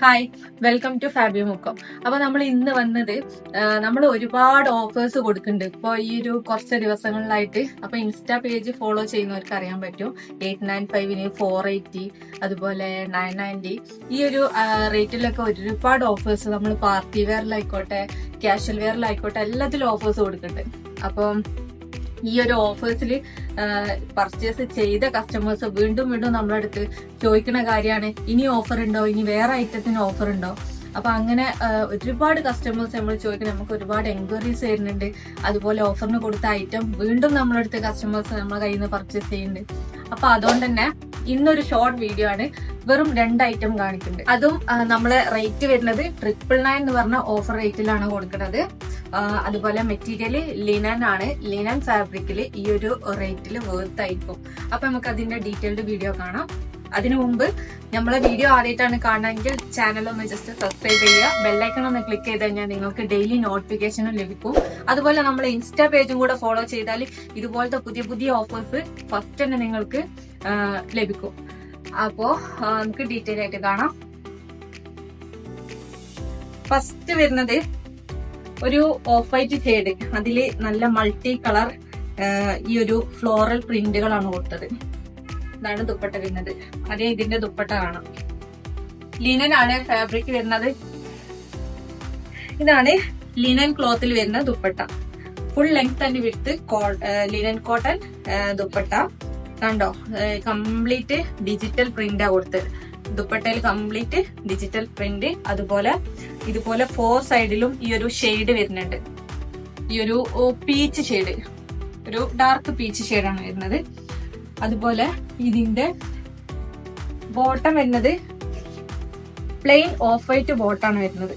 Hi, welcome to Fabi Mukkam. അപ്പൊ നമ്മൾ ഇന്ന് വന്നത് നമ്മൾ ഒരുപാട് ഓഫേഴ്സ് കൊടുക്കുന്നുണ്ട് ഇപ്പൊ ഈ ഒരു കുറച്ച് ദിവസങ്ങളിലായിട്ട്. അപ്പൊ ഇൻസ്റ്റാ പേജ് ഫോളോ ചെയ്യുന്നവർക്ക് അറിയാൻ പറ്റും. 895 480 അതുപോലെ 990 ഈ ഒരു റേറ്റിലൊക്കെ ഒരുപാട് ഓഫേഴ്സ് നമ്മൾ പാർട്ടി വെയറിലായിക്കോട്ടെ കാഷ്വൽ വെയറിലായിക്കോട്ടെ എല്ലാത്തിലും ഓഫേഴ്സ് കൊടുക്കുന്നുണ്ട്. അപ്പം ഈ ഒരു ഓഫേഴ്സിൽ പർച്ചേസ് ചെയ്ത കസ്റ്റമേഴ്സ് വീണ്ടും വീണ്ടും നമ്മളെ അടുത്ത് ചോദിക്കുന്ന കാര്യമാണ്, ഇനി ഓഫർ ഉണ്ടോ, ഇനി വേറെ ഐറ്റത്തിന് ഓഫർ ഉണ്ടോ. അപ്പൊ അങ്ങനെ ഒരുപാട് കസ്റ്റമേഴ്സ് നമ്മൾ ചോദിക്കണം, നമുക്ക് ഒരുപാട് എൻക്വയറീസ് വരുന്നുണ്ട്. അതുപോലെ ഓഫറിന് കൊടുത്ത ഐറ്റം വീണ്ടും നമ്മളടുത്ത് കസ്റ്റമേഴ്സ് നമ്മളെ കയ്യിൽ നിന്ന് പർച്ചേസ് ചെയ്യുന്നുണ്ട്. അപ്പൊ അതുകൊണ്ട് തന്നെ ഇന്നൊരു ഷോർട്ട് വീഡിയോ ആണ്, വെറും 2 ഐറ്റം കാണിക്കുന്നുണ്ട്. അതും നമ്മളെ റേറ്റ് വരുന്നത് 999 എന്ന് പറഞ്ഞ ഓഫർ റേറ്റിലാണ് കൊടുക്കുന്നത്. അതുപോലെ മെറ്റീരിയൽ ലിനൻ ആണ്. ലിനൻ ഫാബ്രിക്കില് ഈ ഒരു റേറ്റിൽ വേർത്ത് ആയിരിക്കും. അപ്പൊ നമുക്ക് അതിന്റെ ഡീറ്റെയിൽഡ് വീഡിയോ കാണാം. അതിനു മുമ്പ് നമ്മളെ വീഡിയോ ആദ്യമായിട്ടാണ് കാണണമെങ്കിൽ ചാനൽ ഒന്ന് ജസ്റ്റ് സബ്സ്ക്രൈബ് ചെയ്യുക, ബെല്ലൈക്കൺ ഒന്ന് ക്ലിക്ക് ചെയ്ത് കഴിഞ്ഞാൽ നിങ്ങൾക്ക് ഡെയിലി നോട്ടിഫിക്കേഷനും ലഭിക്കും. അതുപോലെ നമ്മളെ ഇൻസ്റ്റാ പേജും കൂടെ ഫോളോ ചെയ്താൽ ഇതുപോലത്തെ പുതിയ പുതിയ ഓഫേഴ്സ് ഫസ്റ്റ് തന്നെ നിങ്ങൾക്ക് ലഭിക്കും. അപ്പോ നമുക്ക് ഡീറ്റെയിൽ ആയിട്ട് കാണാം. ഫസ്റ്റ് വരുന്നത് ഒരു ഓഫ് വൈറ്റ് ഷെയ്ഡ്, അതില് നല്ല മൾട്ടി കളർ ഈ ഒരു ഫ്ലോറൽ പ്രിന്റുകളാണ് കൊടുത്തത്. ഇതാണ് ദുപ്പട്ട വരുന്നത്. അതേ ഇതിന്റെ ദുപ്പട്ട കാണാം. ലിനൻ ആണ് ഫാബ്രിക് വരുന്നത്. ഇതാണ് ലിനൻ ക്ലോത്തിൽ വരുന്ന dupatta. Full length and width linen cotton dupatta. കണ്ടോ, കംപ്ലീറ്റ് ഡിജിറ്റൽ പ്രിന്റാ കൊടുത്തത്. ദുപ്പട്ടയിൽ കംപ്ലീറ്റ് ഡിജിറ്റൽ പ്രിന്റ്. അതുപോലെ ഇതുപോലെ 4 സൈഡിലും ഈ ഒരു ഷെയ്ഡ് വരുന്നുണ്ട്. ഈ ഒരു പീച്ച് ഷെയ്ഡ്, ഒരു ഡാർക്ക് പീച്ച് ഷെയ്ഡാണ് വരുന്നത്. അതുപോലെ ഇതിന്റെ ബോട്ടം വരുന്നത് പ്ലെയിൻ ഓഫ് വൈറ്റ് ബോട്ടാണ് വരുന്നത്.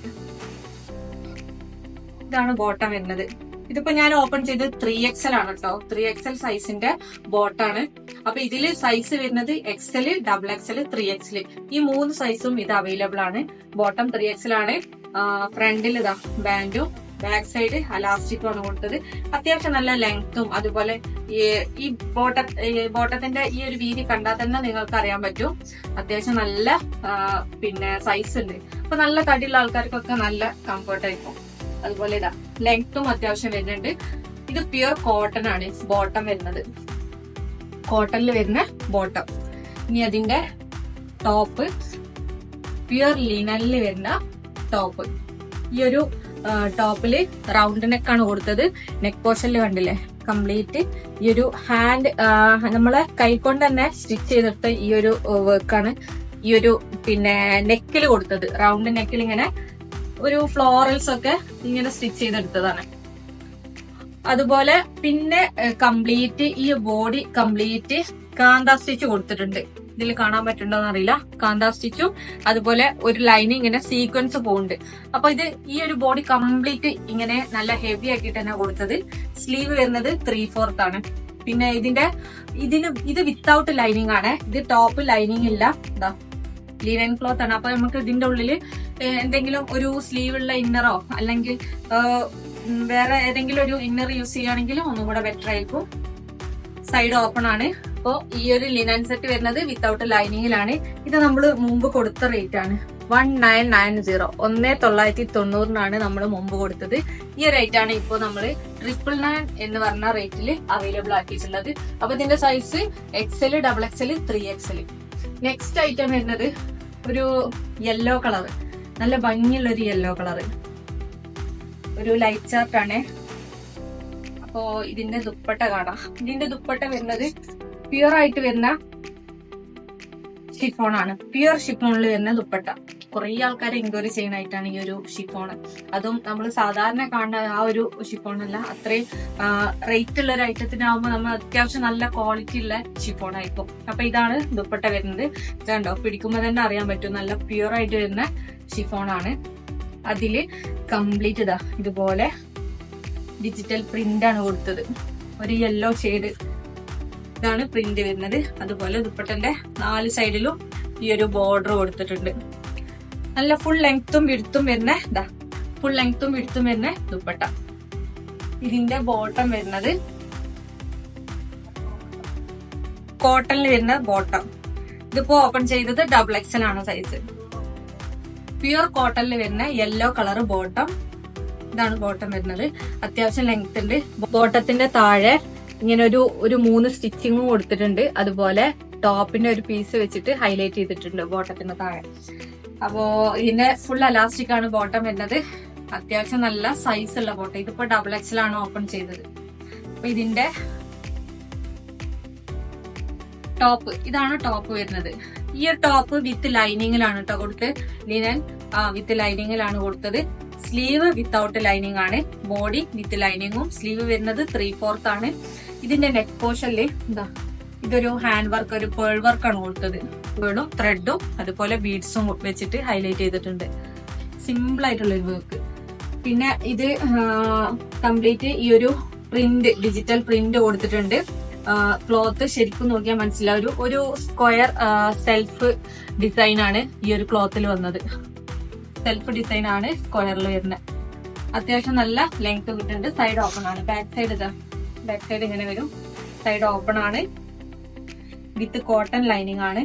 ഇതാണ് ബോട്ടം വരുന്നത്. ഇതിപ്പോ ഞാൻ ഓപ്പൺ ചെയ്ത് 3XL ആണ് കേട്ടോ. 3XL സൈസിന്റെ ബോട്ടാണ്. അപ്പൊ ഇതില് സൈസ് വരുന്നത് XL, XXL, 3XL ഈ 3 സൈസും ഇത് അവൈലബിൾ ആണ്. ബോട്ടം 3XL ആണ്. ഫ്രണ്ടിൽ ഇതാ ബാൻഡും ബാക്ക് സൈഡ് അലാസ്റ്റിക്കും ആണ് കൊടുത്തത്. അത്യാവശ്യം നല്ല ലെങ്ത്തും അതുപോലെ ഈ ബോട്ടത്തിന്റെ ഈ ഒരു വീതി കണ്ടാൽ തന്നെ നിങ്ങൾക്ക് അറിയാൻ പറ്റും അത്യാവശ്യം നല്ല പിന്നെ സൈസ് ഉണ്ട്. അപ്പൊ നല്ല തടിയുള്ള ആൾക്കാർക്കൊക്കെ നല്ല കംഫർട്ട് ആയിരിക്കും. അതുപോലെ ഇതാ ലെങ്ത്തും അത്യാവശ്യം വരുന്നുണ്ട്. ഇത് പ്യുർ കോട്ടൺ ആണ് ബോട്ടം വരുന്നത്. കോട്ടണിൽ വരുന്ന ബോട്ടം. ഇനി അതിന്റെ ടോപ്പ് പ്യുർ ലിനനിൽ വരുന്ന ടോപ്പ്. ഈ ഒരു ടോപ്പില് റൗണ്ട് നെക്കാണ് കൊടുത്തത്. നെക്ക് പോർഷനിൽ കണ്ടില്ലേ, കംപ്ലീറ്റ് ഈ ഒരു ഹാൻഡ് നമ്മളെ കൈകൊണ്ട് തന്നെ സ്റ്റിച്ച് ചെയ്തെടുത്ത ഈ ഒരു വർക്കാണ് ഈ ഒരു പിന്നെ നെക്കിൽ കൊടുത്തത്. റൗണ്ട് നെക്കിൽ ഇങ്ങനെ ഒരു ഫ്ലോറൽസ് ഒക്കെ ഇങ്ങനെ സ്റ്റിച്ച് ചെയ്തെടുത്തതാണ്. അതുപോലെ പിന്നെ കംപ്ലീറ്റ് ഈ ബോഡി കംപ്ലീറ്റ് കാന്ത സ്റ്റിച്ച് കൊടുത്തിട്ടുണ്ട്. ഇതിൽ കാണാൻ പറ്റുണ്ടോന്ന് അറിയില്ല. കാന്ത സ്റ്റിച്ചും അതുപോലെ ഒരു ലൈനിങ് ഇങ്ങനെ സീക്വൻസ് പോകുന്നുണ്ട്. അപ്പൊ ഇത് ഈ ഒരു ബോഡി കംപ്ലീറ്റ് ഇങ്ങനെ നല്ല ഹെവി ആക്കിയിട്ട് തന്നെ കൊടുത്തത്. സ്ലീവ് വരുന്നത് 3/4 ആണ്. പിന്നെ ഇത് വിത്തൗട്ട് ലൈനിങ് ആണ്. ഇത് ടോപ്പ് ലൈനിങ് ഇല്ല. ഇതാ ലിനൻ ക്ലോത്ത് ആണ്. അപ്പൊ നമുക്ക് ഇതിന്റെ ഉള്ളില് എന്തെങ്കിലും ഒരു സ്ലീവ് ഉള്ള ഇന്നറോ അല്ലെങ്കിൽ വേറെ ഏതെങ്കിലും ഒരു ഇന്നർ യൂസ് ചെയ്യുകയാണെങ്കിൽ ഒന്നും കൂടെ ബെറ്റർ ആയിരിക്കും. സൈഡ് ഓപ്പൺ ആണ്. അപ്പോ ഈ ഒരു ലിനൻ സെറ്റ് വരുന്നത് വിത്തൗട്ട് ലൈനിങ്ങിലാണ്. ഇത് നമ്മൾ മുമ്പ് കൊടുത്ത റേറ്റ് ആണ് 1990. 1990 നമ്മൾ മുമ്പ് കൊടുത്തത്. ഈ റേറ്റ് ആണ് ഇപ്പോൾ നമ്മൾ 999 എന്ന് പറഞ്ഞ റേറ്റിൽ അവൈലബിൾ ആക്കിയിട്ടുള്ളത്. അപ്പൊ ഇതിന്റെ size XL, XXL, 3XL. Next item വരുന്നത് ഒരു യെല്ലോ കളർ, നല്ല ഭംഗിയുള്ള ഒരു യെല്ലോ കളർ, ഒരു ലൈറ്റ് ചാർട്ട് ആണ്. അപ്പോ ഇതിന്റെ ദുപ്പട്ട കാണാം. ഇതിന്റെ ദുപ്പട്ട വരുന്നത് പ്യുർ ആയിട്ട് വരുന്ന ഷിഫോൺ ആണ്. പ്യുർ ഷിഫോണിൽ വരുന്ന ദുപ്പട്ട. കുറെ ആൾക്കാർ എൻക്വയറി ചെയ്യാനായിട്ടാണ് ഈ ഒരു ഷിഫോൺ. അതും നമ്മൾ സാധാരണ കാണുന്ന ആ ഒരു ഷിഫോൺ അല്ല, അത്രയും റേറ്റ് ഉള്ള ഒരു ഐറ്റത്തിനാവുമ്പോൾ നമ്മൾ അത്യാവശ്യം നല്ല ക്വാളിറ്റി ഉള്ള ഷിഫോൺ ആയിരിക്കും. അപ്പൊ ഇതാണ് ദുപ്പട്ട വരുന്നത്. ഇതുണ്ടോ, പിടിക്കുമ്പോൾ തന്നെ അറിയാൻ പറ്റും നല്ല പ്യുർ ആയിട്ട് വരുന്ന ഷിഫോൺ ആണ്. അതില് കംപ്ലീറ്റ് ഇതാ ഇതുപോലെ ഡിജിറ്റൽ പ്രിന്റ് ആണ് കൊടുത്തത്. ഒരു യെല്ലോ ഷെയ്ഡ് ഇതാണ് പ്രിന്റ് വരുന്നത്. അതുപോലെ ദുപ്പട്ടന്റെ 4 സൈഡിലും ഈ ഒരു ബോർഡർ കൊടുത്തിട്ടുണ്ട്. നല്ല ഫുൾ ലെങ്ത്തും വിഡ്ത്തും വരുന്ന ഫുൾ ലെങ്ത്തും വിഡ്ത്തും വരുന്ന ദുപ്പട്ട. ഇതിന്റെ ബോട്ടം വരുന്നത് കോട്ടണിൽ വരുന്ന ബോട്ടം. ഇതിപ്പോ ഓപ്പൺ ചെയ്തത് XXL ആണ് സൈസ്. പ്യുർ കോട്ടണിൽ വരുന്ന യെല്ലോ കളർ ബോട്ടം. ഇതാണ് ബോട്ടം വരുന്നത്. അത്യാവശ്യം ലെങ്ത് ഉണ്ട്. ബോട്ടത്തിന്റെ താഴെ ഇങ്ങനെ ഒരു 3 സ്റ്റിച്ചിങ്ങും കൊടുത്തിട്ടുണ്ട്. അതുപോലെ ടോപ്പിന്റെ ഒരു പീസ് വെച്ചിട്ട് ഹൈലൈറ്റ് ചെയ്തിട്ടുണ്ട് ബോട്ടത്തിന്റെ താഴെ. അപ്പോ ഇതിന്റെ ഫുൾ അലാസ്റ്റിക് ആണ് ബോട്ടം വരുന്നത്. അത്യാവശ്യം നല്ല സൈസ് ഉള്ള ബോട്ടം. ഇതിപ്പോ XXL ആണ് ഓപ്പൺ ചെയ്തത്. അപ്പൊ ഇതിന്റെ ടോപ്പ്, ഇതാണ് ടോപ്പ് വരുന്നത്. ഈ ഒരു ടോപ്പ് വിത്ത് ലൈനിങ്ങിലാണ് കേട്ടോ കൊടുത്ത്. ലിനൻ വിത്ത് ലൈനിങ്ങിലാണ് കൊടുത്തത്. സ്ലീവ് വിത്തൗട്ട് ലൈനിങ് ആണ്. ബോഡി വിത്ത് ലൈനിങ്ങും. സ്ലീവ് വരുന്നത് 3/4 ആണ്. ഇതിന്റെ നെക്ക് പോർഷനില് എന്താ ഇതൊരു ഹാൻഡ് വർക്ക്, ഒരു പേൾ വർക്കാണ് കൊടുത്തത്. പേളും ത്രെഡും അതുപോലെ ബീഡ്സും വെച്ചിട്ട് ഹൈലൈറ്റ് ചെയ്തിട്ടുണ്ട്. സിമ്പിൾ ആയിട്ടുള്ള ഒരു വർക്ക്. പിന്നെ ഇത് കംപ്ലീറ്റ് ഈ ഒരു പ്രിന്റ്, ഡിജിറ്റൽ പ്രിന്റ് കൊടുത്തിട്ടുണ്ട്. ക്ലോത്ത് ശരിക്കും നോക്കിയാൽ മനസ്സിലാവും. ഒരു സ്ക്വയർ സെൽഫ് ഡിസൈൻ ആണ് ഈ ഒരു ക്ലോത്തിൽ വന്നത്. സെൽഫ് ഡിസൈൻ ആണ് സ്ക്വയറിൽ വരുന്നത്. അത്യാവശ്യം നല്ല ലെങ്ത് കിട്ടുന്നുണ്ട്. സൈഡ് ഓപ്പൺ ആണ്. ബാക്ക് സൈഡ് ഇതാ, ബാക്ക് സൈഡ് ഇങ്ങനെ വരും. സൈഡ് ഓപ്പൺ ആണ്. വിത്ത് കോട്ടൺ ലൈനിങ് ആണ്.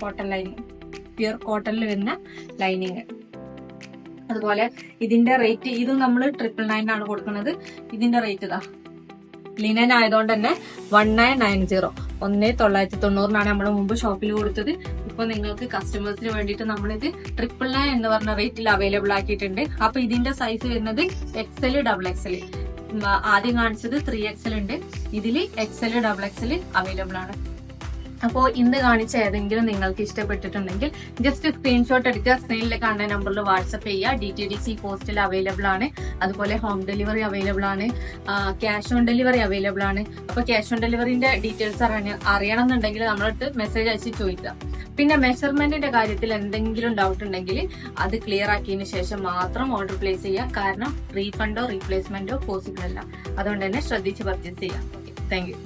കോട്ടൺ ലൈനിങ്, പ്യുർ കോട്ടണിൽ വരുന്ന ലൈനിങ്. അതുപോലെ ഇതിന്റെ റേറ്റ്, ഇതും നമ്മൾ 999 ആണ് കൊടുക്കുന്നത്. ഇതിന്റെ റേറ്റ് ഇതാ, ലിനൻ ആയതുകൊണ്ട് തന്നെ 1990, 1990 നമ്മൾ മുമ്പ് ഷോപ്പിൽ കൊടുത്തത്. ഇപ്പൊ നിങ്ങൾക്ക് കസ്റ്റമേഴ്സിന് വേണ്ടിയിട്ട് നമ്മളിത് 999 എന്ന് പറഞ്ഞ റേറ്റിൽ അവൈലബിൾ ആക്കിയിട്ടുണ്ട്. അപ്പൊ ഇതിന്റെ സൈസ് വരുന്നത് XL, XXL. ആദ്യം കാണിച്ചത് 3XL ഉണ്ട്. ഇതിൽ XL, XXL അവൈലബിൾ ആണ്. അപ്പോൾ ഇന്ന് കാണിച്ച ഏതെങ്കിലും നിങ്ങൾക്ക് ഇഷ്ടപ്പെട്ടിട്ടുണ്ടെങ്കിൽ ജസ്റ്റ് സ്ക്രീൻഷോട്ട് എടുക്കുക. സ്ക്രീനിൽ കാണുന്ന നമ്പറിൽ വാട്സപ്പ് ചെയ്യുക. DTDC പോസ്റ്റിൽ അവൈലബിൾ ആണ്. അതുപോലെ ഹോം ഡെലിവറി അവൈലബിൾ ആണ്. ക്യാഷ് ഓൺ ഡെലിവറി അവൈലബിൾ ആണ്. അപ്പൊ ക്യാഷ് ഓൺ ഡെലിവറിന്റെ ഡീറ്റെയിൽസ് അറിയണം എന്നുണ്ടെങ്കിൽ നമ്മളടുത്ത് മെസ്സേജ് അയച്ച് ചോദിക്കുക. പിന്നെ മെഷർമെന്റിന്റെ കാര്യത്തിൽ എന്തെങ്കിലും ഡൗട്ട് ഉണ്ടെങ്കിൽ അത് ക്ലിയർ ആക്കിയതിനു ശേഷം മാത്രം ഓർഡർ പ്ലേസ് ചെയ്യുക. കാരണം റീഫണ്ടോ റീപ്ലേസ്മെന്റോ പോസിബിൾ അല്ല. അതുകൊണ്ട് തന്നെ ശ്രദ്ധിച്ച് പർച്ചേസ് ചെയ്യാം. Okay, thank you.